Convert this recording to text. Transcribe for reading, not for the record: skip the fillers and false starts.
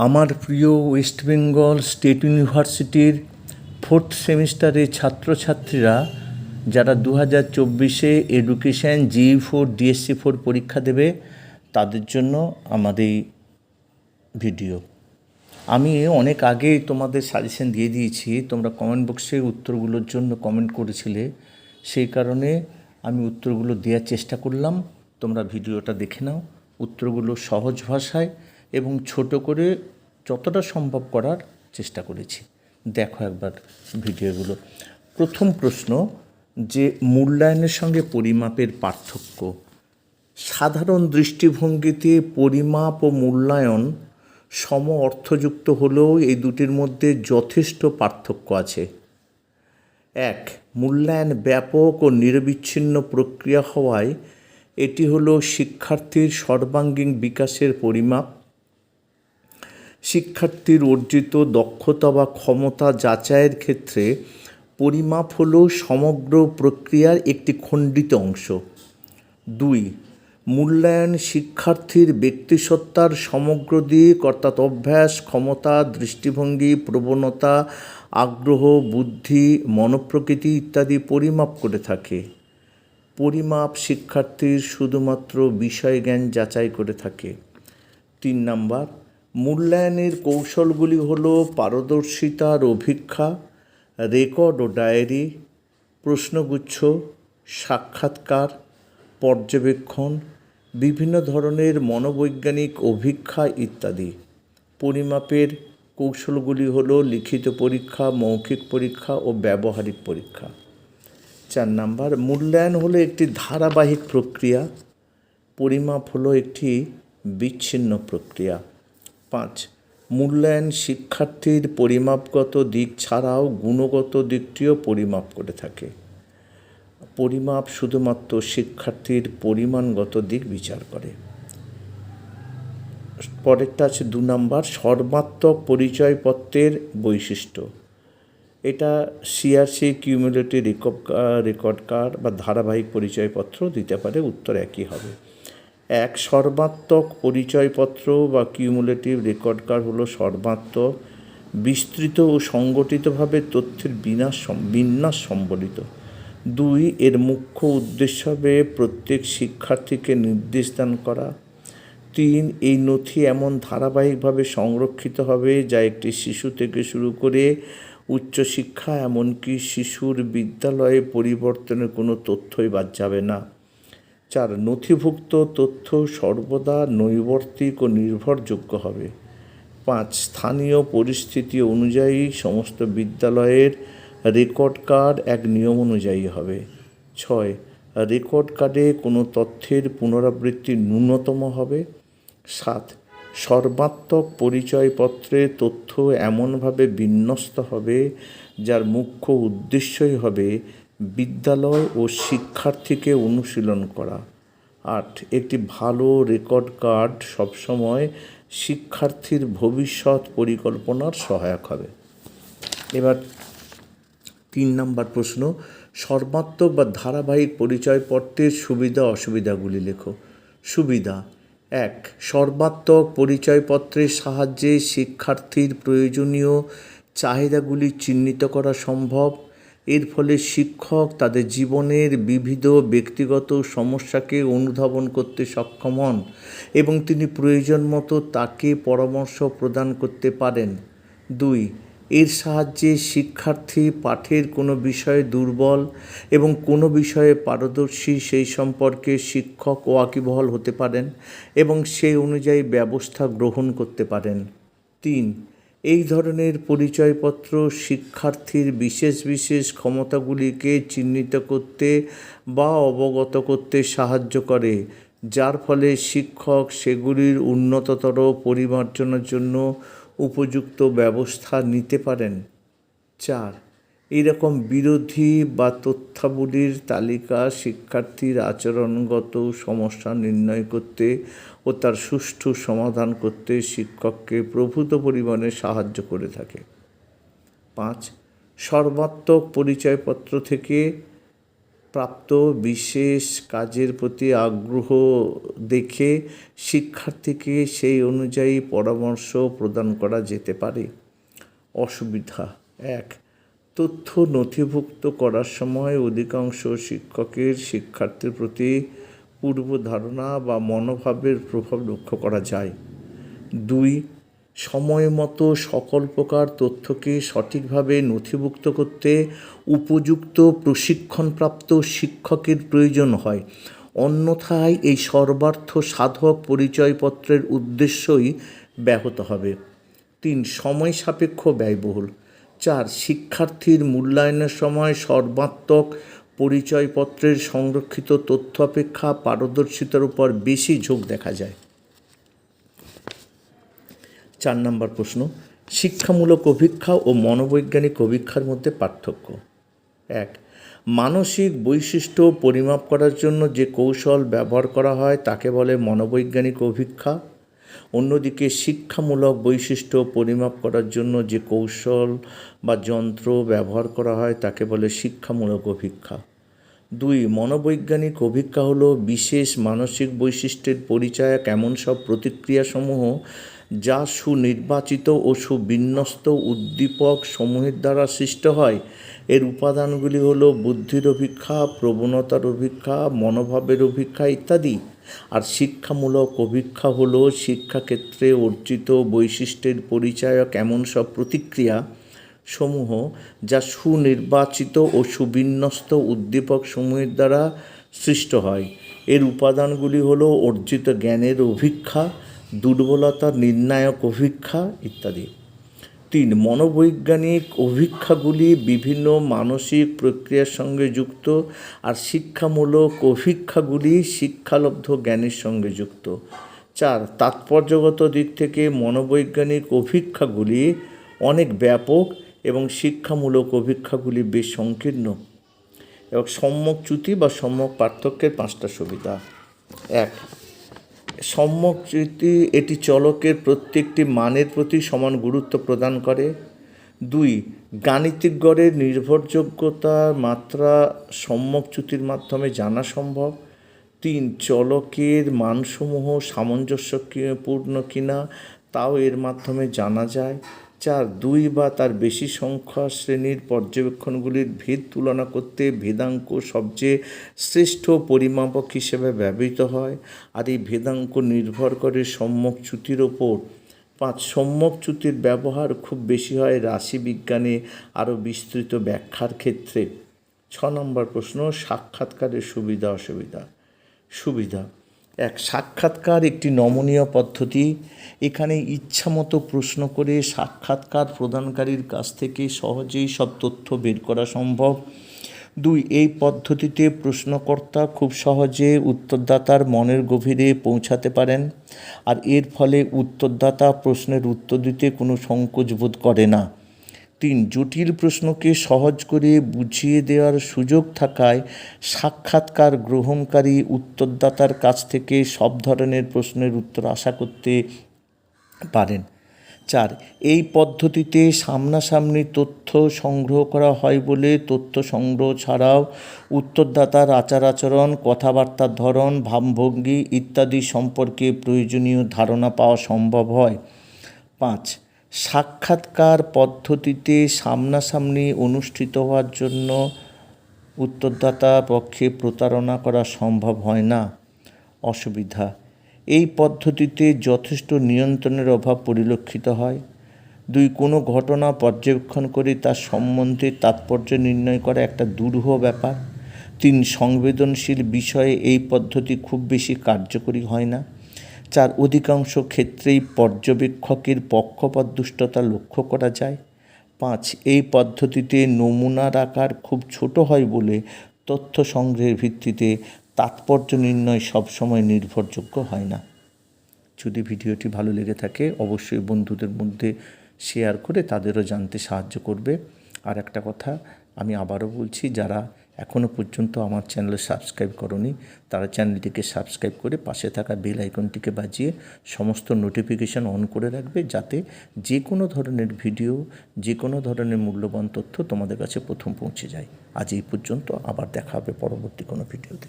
আমার প্রিয় West Bengal state ইউনিভার্সিটির 4th সেমিস্টারের ছাত্রছাত্রীরা যারা 2024 এডুকেশান JEE 4 DSC 4 পরীক্ষা দেবে তাদের জন্য আমাদের এই ভিডিও। আমি অনেক আগেই তোমাদের সাজেশন দিয়ে দিয়েছি, তোমরা কমেন্ট বক্সে উত্তরগুলোর জন্য কমেন্ট করেছিলে, সেই কারণে আমি উত্তরগুলো দেওয়ার চেষ্টা করলাম। তোমরা ভিডিওটা দেখে নাও। উত্তরগুলো সহজ ভাষায় এবং ছোট করে যতটা সম্ভব করার চেষ্টা করেছি। দেখো একবার ভিডিওগুলো। প্রথম প্রশ্ন, যে মূল্যায়নের সঙ্গে পরিমাপের পার্থক্য। সাধারণ দৃষ্টিভঙ্গিতে পরিমাপ ও মূল্যায়ন সম অর্থযুক্ত হলেও এই দুটির মধ্যে যথেষ্ট পার্থক্য আছে। এক, মূল্যায়ন ব্যাপক ও নিরবিচ্ছিন্ন প্রক্রিয়া হওয়ায় এটি হলো শিক্ষার্থীর সর্বাঙ্গীন বিকাশের পরিমাপ। শিক্ষার্থীর অর্জিত দক্ষতা বা ক্ষমতা যাচাইয়ের ক্ষেত্রে পরিমাপ হলো সমগ্র প্রক্রিয়ার একটি খণ্ডিত অংশ। দুই, মূল্যায়ন শিক্ষার্থীর ব্যক্তিসত্তার সমগ্র দিক অর্থাৎ অভ্যাস, ক্ষমতা, দৃষ্টিভঙ্গি, প্রবণতা, আগ্রহ, বুদ্ধি, মনোপ্রকৃতি ইত্যাদি পরিমাপ করে থাকে। পরিমাপ শিক্ষার্থীর শুধুমাত্র বিষয় জ্ঞান যাচাই করে থাকে। 3 নাম্বার, মূল্যায়নের কৌশলগুলি হলো পারদর্শিতার অভিক্ষা, রেকর্ড ও ডায়েরি, প্রশ্নগুচ্ছ, সাক্ষাৎকার, পর্যবেক্ষণ, বিভিন্ন ধরনের মনোবৈজ্ঞানিক অভিক্ষা ইত্যাদি। পরিমাপের কৌশলগুলি হলো লিখিত পরীক্ষা, মৌখিক পরীক্ষা ও ব্যবহারিক পরীক্ষা। 4 নাম্বার, মূল্যায়ন হলো একটি ধারাবাহিক প্রক্রিয়া, পরিমাপ হলো একটি বিচ্ছিন্ন প্রক্রিয়া। 5, মূল্যায়ন শিক্ষার্থীর পরিমাপগত দিক ছাড়াও গুণগত দিকটিও পরিমাপ করে থাকে। পরিমাপ শুধুমাত্র শিক্ষার্থীর পরিমাণগত দিক বিচার করে। পরেরটা আছে 2 নাম্বার, সর্বাত্মক পরিচয়পত্রের বৈশিষ্ট্য। এটা সিআরসি কিউমুলেটিভ রেকর্ড কার্ড বা ধারাবাহিক পরিচয়পত্র দিতে পারে, উত্তর একই হবে। 1, সর্বাত্মক পরিচয়পত্র বা কিউমুলেটিভ রেকর্ড কার্ড হলো সর্বাত্মক, বিস্তৃত ও সংগঠিতভাবে তথ্যের বিন্যাস সম্বলিত। 2, এর মুখ্য উদ্দেশ্য হবে প্রত্যেক শিক্ষার্থীকে নির্দেশ দান করা। 3, এই নথি এমন ধারাবাহিকভাবে সংরক্ষিত হবে যা একটি শিশু থেকে শুরু করে উচ্চশিক্ষা এমনকি শিশুর বিদ্যালয়ে পরিবর্তনের কোনো তথ্যই বাদ যাবে না। 4, নথিভুক্ত তথ্য সর্বদা নৈবর্তিক ও নির্ভরযোগ্য হবে। 5, স্থানীয় পরিস্থিতি অনুযায়ী সমস্ত বিদ্যালয়ের রেকর্ড কার্ড এক নিয়ম অনুযায়ী হবে। 6, রেকর্ড কার্ডে কোনো তথ্যের পুনরাবৃত্তি ন্যূনতম হবে। 7, সর্বাত্মক পরিচয়পত্রে তথ্য এমনভাবে বিন্যস্ত হবে যার মুখ্য উদ্দেশ্যই হবে বিদ্যালয় ও শিক্ষার্থীকে অনুশীলন করা। 8, একটি ভালো রেকর্ড কার্ড সবসময় শিক্ষার্থীর ভবিষ্যৎ পরিকল্পনার সহায়ক হবে। এবার 3 নাম্বার প্রশ্ন, সর্বাত্মক বা ধারাবাহিক পরিচয়পত্রের সুবিধা অসুবিধাগুলি লেখো। সুবিধা: 1, সর্বাত্মক পরিচয়পত্রের সাহায্যে শিক্ষার্থীর প্রয়োজনীয় চাহিদাগুলি চিহ্নিত করা সম্ভব। এর ফলে শিক্ষক তাদের জীবনের বিবিধ ব্যক্তিগত সমস্যাকে অনুধাবন করতে সক্ষম হন এবং তিনি প্রয়োজন মতো তাকে পরামর্শ প্রদান করতে পারেন। 2, এর সাহায্যে শিক্ষার্থী পাঠের কোনো বিষয়ে দুর্বল এবং কোনো বিষয়ে পারদর্শী সেই সম্পর্কে শিক্ষক ওয়াকিবহাল হতে পারেন এবং সেই অনুযায়ী ব্যবস্থা গ্রহণ করতে পারেন। 3, এই ধরনের পরিচয়পত্র শিক্ষার্থীর বিশেষ ক্ষমতাগুলিকে চিহ্নিত করতে বা অবগত করতে সাহায্য করে, যার ফলে শিক্ষক সেগুলির উন্নততর পরিমার্জনের জন্য উপযুক্ত ব্যবস্থা নিতে পারেন। 4, এইরকম বিরোধী বা তথ্যাবলীর তালিকা শিক্ষার্থীর আচরণগত সমস্যা নির্ণয় করতে ও তার সুষ্ঠু সমাধান করতে শিক্ষককে প্রভূত পরিমাণে সাহায্য করে থাকে। 5, সর্বাত্মক পরিচয়পত্র থেকে প্রাপ্ত বিশেষ কাজের প্রতি আগ্রহ দেখে শিক্ষার্থীকে সেই অনুযায়ী পরামর্শ প্রদান করা যেতে পারে। অসুবিধা: 1. তথ্য নথিভুক্ত করার সময় অধিকাংশ শিক্ষকের শিক্ষার্থীর প্রতি পূর্ব ধারণা বা মনোভাবের প্রভাব লক্ষ্য করা যায়। 2. সময় মতো সকল প্রকার তথ্যকে সঠিকভাবে নথিভুক্ত করতে উপযুক্ত প্রশিক্ষণপ্রাপ্ত শিক্ষকের প্রয়োজন হয়, অন্যথায় এই সর্বার্থ সাধক পরিচয়পত্রের উদ্দেশ্যই ব্যাহত হবে। 3. সময় সাপেক্ষ ব্যয়বহুল। 4. শিক্ষার্থীর মূল্যায়নের সময় সর্বাত্মক পরিচয়পত্রের সংরক্ষিত তথ্য অপেক্ষা পারদর্শিতার উপর বেশি ঝোঁক দেখা যায়। 4 নম্বর প্রশ্ন, শিক্ষামূলক অভিক্ষা ও মনোবৈজ্ঞানিক অভিক্ষার মধ্যে পার্থক্য। 1. মানসিক বৈশিষ্ট্য পরিমাপ করার জন্য যে কৌশল ব্যবহার করা হয় তাকে বলে মনোবৈজ্ঞানিক অভিক্ষা। অন্যদিকে শিক্ষামূলক বৈশিষ্ট্য পরিমাপ করার জন্য যে কৌশল বা যন্ত্র ব্যবহার করা হয় তাকে বলে শিক্ষামূলক অভিক্ষা। 2. মনোবৈজ্ঞানিক অভিক্ষা হলো বিশেষ মানসিক বৈশিষ্ট্যের পরিচায়ক এমন সব প্রতিক্রিয়াসমূহ যা সুনির্বাচিত ও সুবিন্যস্ত উদ্দীপক সমূহের দ্বারা সৃষ্ট হয়। এর উপাদানগুলি হলো বুদ্ধির অভিক্ষা, প্রবণতার অভিক্ষা, মনোভাবের অভিক্ষা ইত্যাদি। আর শিক্ষামূলক অভিক্ষা হলো শিক্ষাক্ষেত্রে অর্জিত বৈশিষ্ট্যের পরিচায়ক এমন সব প্রতিক্রিয়া সমূহ যা সুনির্বাচিত ও সুবিন্যস্ত উদ্দীপক সমূহের দ্বারা সৃষ্ট হয়। এর উপাদানগুলি হলো অর্জিত জ্ঞানের অভিক্ষা, দুর্বলতার নির্ণায়ক অভিক্ষা ইত্যাদি। 3. মনোবৈজ্ঞানিক অভিক্ষাগুলি বিভিন্ন মানসিক প্রক্রিয়ার সঙ্গে যুক্ত, আর শিক্ষামূলক অভিক্ষাগুলি শিক্ষালব্ধ জ্ঞানের সঙ্গে যুক্ত। 4. তাৎপর্যগত দিক থেকে মনোবৈজ্ঞানিক অভিক্ষাগুলি অনেক ব্যাপক এবং শিক্ষামূলক অভিক্ষাগুলি বেশ সংকীর্ণ। এবং সম্যকচ্যুতি বা সম্যক পার্থক্যের 5টা সুবিধা। 1. সম্যকচ্যুতি এটি চলকের প্রত্যেকটি মানের প্রতি সমান গুরুত্ব প্রদান করে। 2. গাণিতিক গড়ের নির্ভরযোগ্যতার মাত্রা সম্যকচ্যুতির মাধ্যমে জানা সম্ভব। 3. চলকের মানসমূহ সামঞ্জস্যপূর্ণ কিনা তাও এর মাধ্যমে জানা যায়। 4. 2 বা তার বেশি সংখ্যা শ্রেণীর পর্যবেক্ষণগুলির ভেদ তুলনা করতে ভেদাঙ্ক সবচেয়ে শ্রেষ্ঠ পরিমাপক হিসেবে ব্যবহৃত হয়, আর এই ভেদাঙ্ক নির্ভর করে সম্যকচ্যুতির ওপর। 5. সম্যকচ্যুতির ব্যবহার খুব বেশি হয় রাশিবিজ্ঞানে আরও বিস্তৃত ব্যাখ্যার ক্ষেত্রে। 6 নম্বর প্রশ্ন, সাক্ষাৎকারের সুবিধা অসুবিধা। সুবিধা: 1. সাক্ষাৎকার একটি নমনীয় পদ্ধতি। এখানে ইচ্ছামতো প্রশ্ন করে সাক্ষাৎকার প্রদানকারীর কাছ থেকে সহজেই সব তথ্য বের করা সম্ভব। 2. এই পদ্ধতিতে প্রশ্নকর্তা খুব সহজে উত্তরদাতার মনের গভীরে পৌঁছাতে পারেন, আর এর ফলে উত্তরদাতা প্রশ্নের উত্তর দিতে কোনো সংকোচ বোধ করে না। 3. জটিল প্রশ্নকে সহজ করে বুঝিয়ে দেওয়ার সুযোগ থাকায় সাক্ষাৎকার গ্রহণকারী উত্তরদাতার কাছ থেকে সব ধরনের প্রশ্নের উত্তর আশা করতে পারেন। 4. এই পদ্ধতিতে সামনাসামনি তথ্য সংগ্রহ করা হয় বলে তথ্য সংগ্রহ ছাড়াও উত্তরদাতার আচার আচরণ, কথাবার্তার ধরন, ভাবভঙ্গি ইত্যাদি সম্পর্কে প্রয়োজনীয় ধারণা পাওয়া সম্ভব হয়। 5. সাক্ষাৎকার পদ্ধতিতে সামনাসামনি অনুষ্ঠিত হওয়ার জন্য উত্তরদাতার পক্ষে প্রতারণা করা সম্ভব হয় না। অসুবিধা: এই পদ্ধতিতে যথেষ্ট নিয়ন্ত্রণের অভাব পরিলক্ষিত হয়। 2. কোনো ঘটনা পর্যবেক্ষণ করে তার সম্বন্ধে তাৎপর্য নির্ণয় করা একটা দুরূহ ব্যাপার। 3. সংবেদনশীল বিষয়ে এই পদ্ধতি খুব বেশি কার্যকরী হয় না। 4. অধিকাংশ ক্ষেত্রেই পর্যবেক্ষকের পক্ষপাত দুষ্টতা লক্ষ্য করা যায়। 5. এই পদ্ধতিতে নমুনার আকার খুব ছোট হয় বলে তথ্য সংগ্রহের ভিত্তিতে তাৎপর্য নির্ণয় সবসময় নির্ভরযোগ্য হয় না। যদি ভিডিওটি ভালো লেগে থাকে অবশ্যই বন্ধুদের মধ্যে শেয়ার করে তাদেরও জানতে সাহায্য করবে। আর একটা কথা আমি আবারও বলছি, যারা এখনও পর্যন্ত আমার চ্যানেলে সাবস্ক্রাইব করনি তারা চ্যানেলটিকে সাবস্ক্রাইব করে পাশে থাকা বেল আইকনটিকে বাজিয়ে সমস্ত নোটিফিকেশান অন করে রাখবে, যাতে যে কোনো ধরনের ভিডিও, যে কোনো ধরনের মূল্যবান তথ্য তোমাদের কাছে প্রথম পৌঁছে যায়। আজ এই পর্যন্ত, আবার দেখা হবে পরবর্তী কোনো ভিডিওতে।